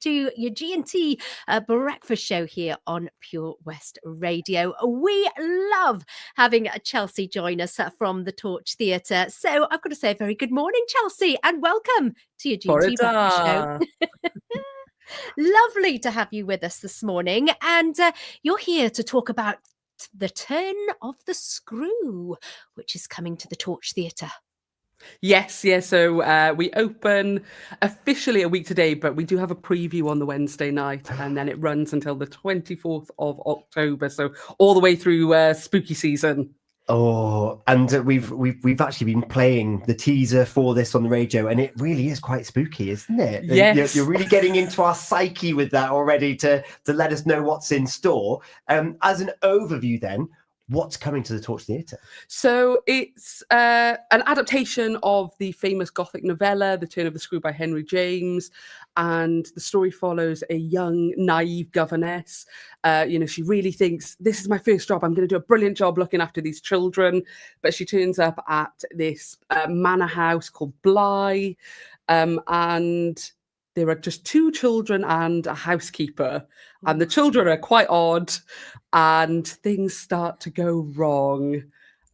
to your G&T breakfast show here on Pure West Radio. We love having Chelsey join us from the Torch Theatre. So I've got to say a very good morning, Chelsey, and welcome to your G&T breakfast show. Lovely to have you with us this morning. And you're here to talk about The Turn of the Screw, which is coming to the Torch Theatre. Yes. So we open officially a week today, but we do have a preview on the Wednesday night, and then it runs until the 24th of October. So all the way through spooky season. Oh, and we've actually been playing the teaser for this on the radio, and it really is quite spooky, isn't it? Yes. You're really getting into our psyche with that already to let us know what's in store. As an overview then, what's coming to the Torch Theatre? So it's an adaptation of the famous Gothic novella, The Turn of the Screw by Henry James. And the story follows a young, naive governess. She really thinks, this is my first job. I'm going to do a brilliant job looking after these children. But she turns up at this manor house called Bly. And there are just two children and a housekeeper. And the children are quite odd. And things start to go wrong.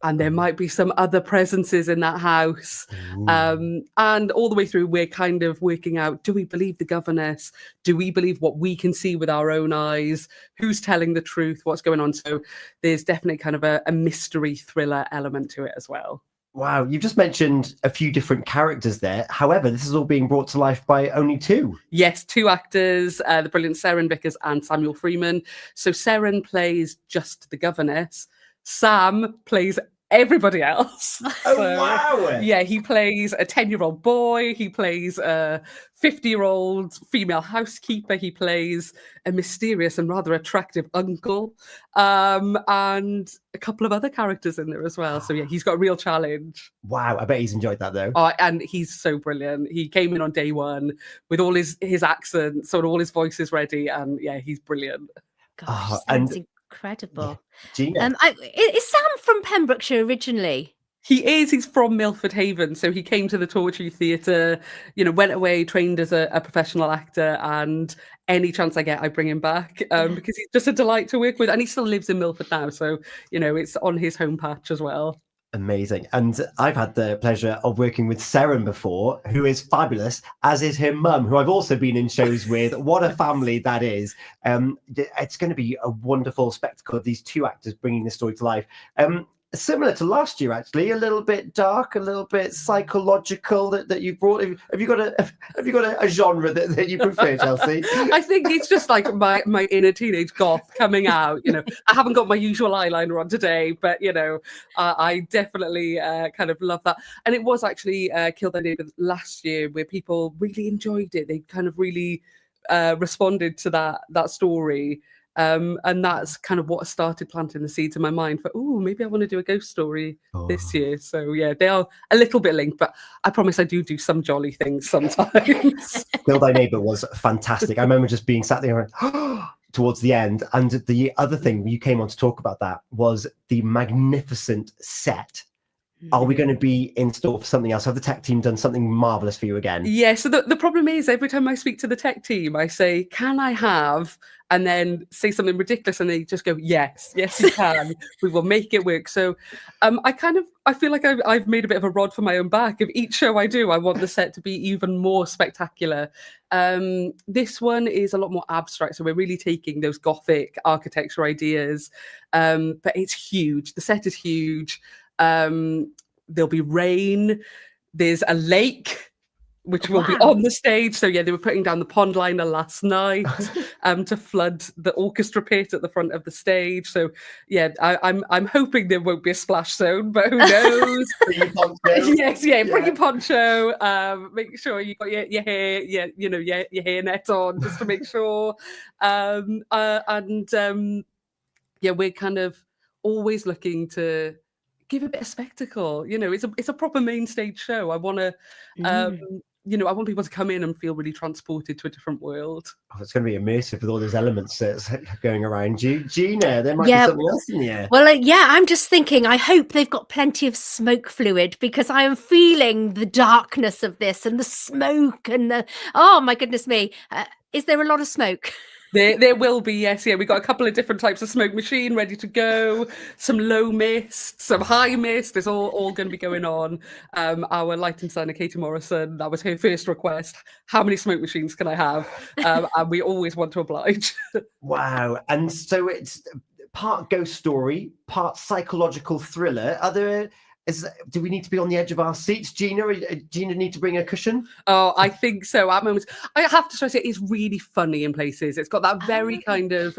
And there might be some other presences in that house. And all the way through, we're kind of working out, do we believe the governess? Do we believe what we can see with our own eyes? Who's telling the truth? What's going on? So there's definitely kind of a mystery thriller element to it as well. Wow, you've just mentioned a few different characters there. However, this is all being brought to life by only two. Yes, two actors, the brilliant Seren Vickers and Samuel Freeman. So Seren plays just the governess. Sam plays everybody else. Wow! Yeah, he plays a 10-year-old boy. He plays a 50-year-old female housekeeper. He plays a mysterious and rather attractive uncle. And a couple of other characters in there as well. So yeah, he's got a real challenge. Wow, I bet he's enjoyed that though. Oh, and he's so brilliant. He came in on day one with all his accents, sort of all his voices ready. And yeah, he's brilliant. Gosh, sounds incredible. Gina. Is Sam from Pembrokeshire originally? He is. He's from Milford Haven, so he came to the Torchy Theatre, went away, trained as a professional actor, and any chance I get, I bring him back because he's just a delight to work with, and he still lives in Milford now, so it's on his home patch as well. Amazing. And I've had the pleasure of working with Seren before, who is fabulous, as is her mum, who I've also been in shows with. What a family that is. It's going to be a wonderful spectacle of these two actors bringing the story to life. Similar to last year, actually, a little bit dark, a little bit psychological that you brought. Have you got a genre that you prefer, Chelsey? I think it's just like my inner teenage goth coming out. I haven't got my usual eyeliner on today, but I definitely kind of love that. And it was actually Kill Thy Neighbour last year, where people really enjoyed it. They kind of really responded to that story. And that's kind of what started planting the seeds in my mind for, maybe I want to do a ghost story this year. So yeah, they are a little bit linked, but I promise I do some jolly things sometimes. Kill Thy Neighbour was fantastic. I remember just being sat there and towards the end. And the other thing you came on to talk about that was the magnificent set. Are we going to be in store for something else? Have the tech team done something marvellous for you again? Yeah, so the problem is every time I speak to the tech team, I say, can I have, and then say something ridiculous, and they just go, yes, you can. We will make it work. So I feel like I've made a bit of a rod for my own back. Of each show I do, I want the set to be even more spectacular. This one is a lot more abstract, so we're really taking those Gothic architecture ideas, but it's huge. The set is huge. There'll be rain. There's a lake, which will be on the stage. So yeah, they were putting down the pond liner last night to flood the orchestra pit at the front of the stage. So yeah, I'm hoping there won't be a splash zone, but who knows? Bring your poncho. Yes, yeah, bring your poncho. Make sure you got your hair, your hair net on just to make sure. We're kind of always looking to give a bit of spectacle. It's a proper main stage show. I want to I want people to come in and feel really transported to a different world. Oh, it's going to be immersive with all those elements that's going around you. Gina, there might be Yeah. something else in the air. Well, yeah, I'm just thinking, I hope they've got plenty of smoke fluid, because I am feeling the darkness of this and the smoke and oh my goodness me. Is there a lot of smoke? There will be, yes. Yeah, we've got a couple of different types of smoke machine ready to go. Some low mist, some high mist. It's all going to be going on. Our lighting designer, Katie Morrison, that was her first request. How many smoke machines can I have? And we always want to oblige. Wow. And so it's part ghost story, part psychological thriller. Do we need to be on the edge of our seats, Gina? Gina need to bring a cushion? Oh, I think so. At moments, I have to say, it's really funny in places. It's got that very kind of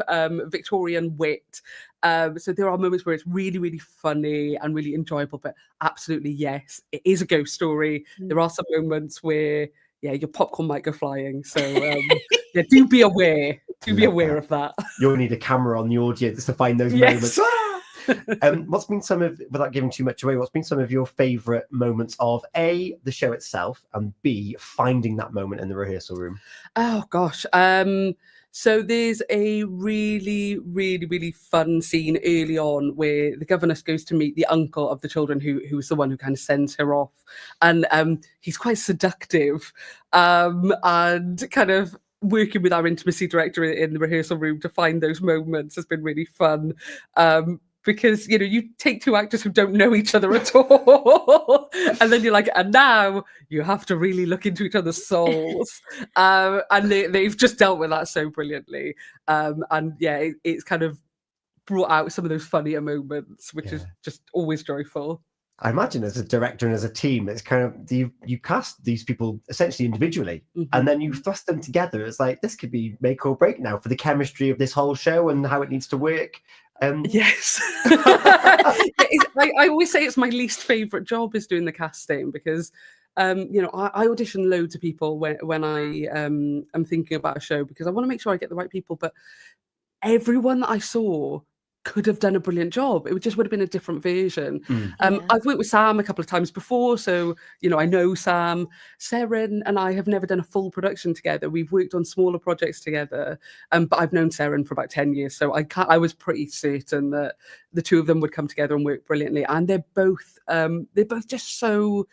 Victorian wit. So there are moments where it's really, really funny and really enjoyable. But absolutely, yes, it is a ghost story. There are some moments where, yeah, your popcorn might go flying. So yeah, do be aware. Do be aware of that. You'll need a camera on the audience to find those moments. What's been without giving too much away, what's been some of your favourite moments of A, the show itself, and B, finding that moment in the rehearsal room? Oh gosh. So there's a really, really, really fun scene early on where the governess goes to meet the uncle of the children, who's the one who kind of sends her off, and he's quite seductive, and kind of working with our intimacy director in the rehearsal room to find those moments has been really fun. Because, you take two actors who don't know each other at all, and then you're like, and now you have to really look into each other's souls. And they've just dealt with that so brilliantly. And yeah, it's kind of brought out some of those funnier moments, which is just always joyful. I imagine as a director and as a team, it's kind of you cast these people essentially individually, and then you thrust them together. It's like, this could be make or break now for the chemistry of this whole show and how it needs to work. Yes. I always say it's my least favourite job is doing the casting, because I audition loads of people when I am thinking about a show, because I want to make sure I get the right people, but everyone that I saw could have done a brilliant job. It just would have been a different version. I've worked with Sam a couple of times before, so I know Sam. Seren and I have never done a full production together. We've worked on smaller projects together, but I've known Seren for about 10 years, so I was pretty certain that the two of them would come together and work brilliantly. And they're both just so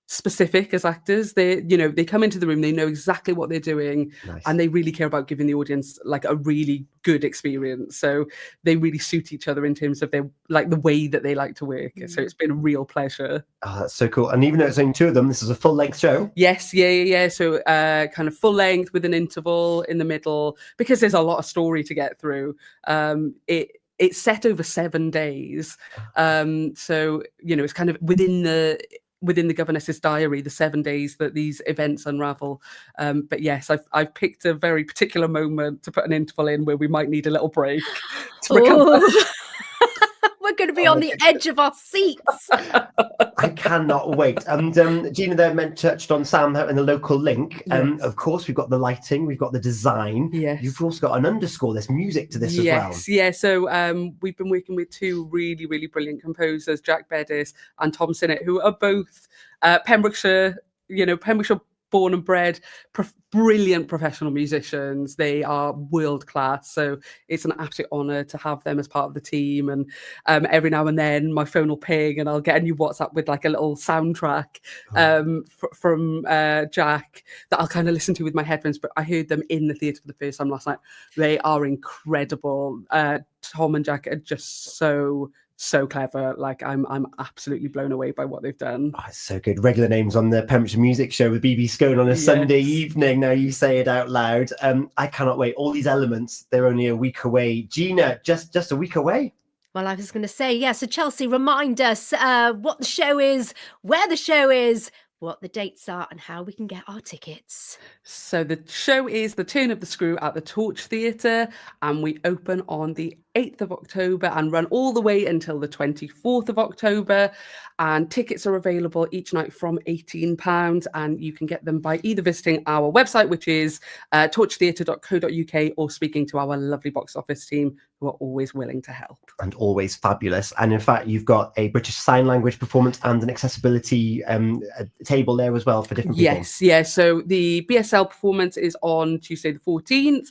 specific as actors. They come into the room, they know exactly what they're doing. Nice. And they really care about giving the audience like a really good experience. So they really suit each other in terms of their the way that they like to work. So it's been a real pleasure. Oh, that's so cool. And even though it's only two of them, this is a full-length show. Yes, yeah. So kind of full length with an interval in the middle, because there's a lot of story to get through. It's set over 7 days. So it's kind of within the governess's diary, the 7 days that these events unravel. But yes, I've picked a very particular moment to put an interval in where we might need a little break to recover. We're going to be on the edge of our seats. I cannot wait. And Gina there touched on Sam and the local link. Of course, we've got the lighting, we've got the design. Yes. You've also got an underscore. There's music to this as well. Yeah. So we've been working with two really, really brilliant composers, Jack Beddis and Tom Sinnott, who are both Pembrokeshire born and bred, brilliant professional musicians. They are world class. So it's an absolute honour to have them as part of the team. And every now and then my phone will ping and I'll get a new WhatsApp with like a little soundtrack from Jack that I'll kind of listen to with my headphones. But I heard them in the theatre for the first time last night. They are incredible. Tom and Jack are just so clever. Like I'm absolutely blown away by what they've done. Oh, it's so good. Regular names on the Pembrokeshire Music Show with BB Scone on a Sunday evening. Now you say it out loud. I cannot wait. All these elements, they're only a week away. Gina, just a week away. Well, I was going to say, so Chelsey, remind us what the show is, where the show is, what the dates are, and how we can get our tickets. So the show is The Turn of the Screw at the Torch Theatre, and we open on the 8th of October and run all the way until the 24th of October. And tickets are available each night from £18, and you can get them by either visiting our website, which is torchtheatre.co.uk, or speaking to our lovely box office team, who are always willing to help. And always fabulous. And in fact, you've got a British Sign Language performance and an accessibility table there as well for different people. Yes, yeah. So the BSL performance is on Tuesday the 14th.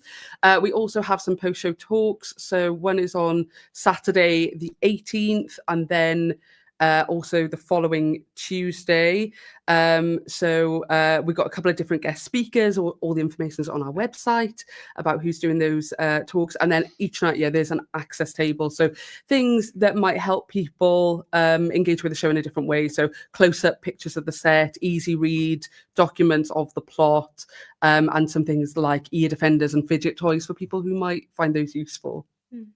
We also have some post-show talks. So one is on Saturday the 18th, and then also the following Tuesday. So we've got a couple of different guest speakers. All the information is on our website about who's doing those talks. And then each night, there's an access table. So things that might help people engage with the show in a different way. So close-up pictures of the set, easy read, documents of the plot, and some things like ear defenders and fidget toys for people who might find those useful.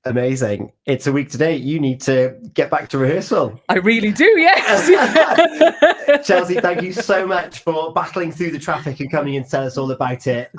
Amazing. It's a week today. You need to get back to rehearsal. I really do, yes. Chelsey, thank you so much for battling through the traffic and coming and tell us all about it.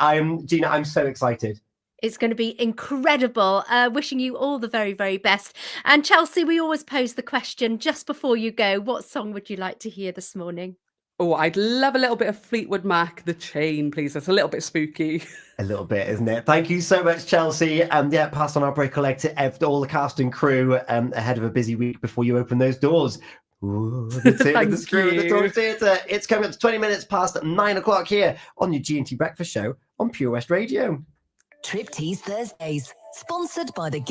Gina, I'm so excited. It's going to be incredible. Wishing you all the very, very best. And Chelsey, we always pose the question just before you go, what song would you like to hear this morning? Oh, I'd love a little bit of Fleetwood Mac, The Chain, please. That's a little bit spooky. A little bit, isn't it? Thank you so much, Chelsey. And pass on our break leg to all the cast and crew ahead of a busy week before you open those doors. Ooh, the screw of the Torch Theatre. It's coming up to 20 minutes past 9 o'clock here on your G&T Breakfast Show on Pure West Radio. Trip Tease Thursdays, sponsored by the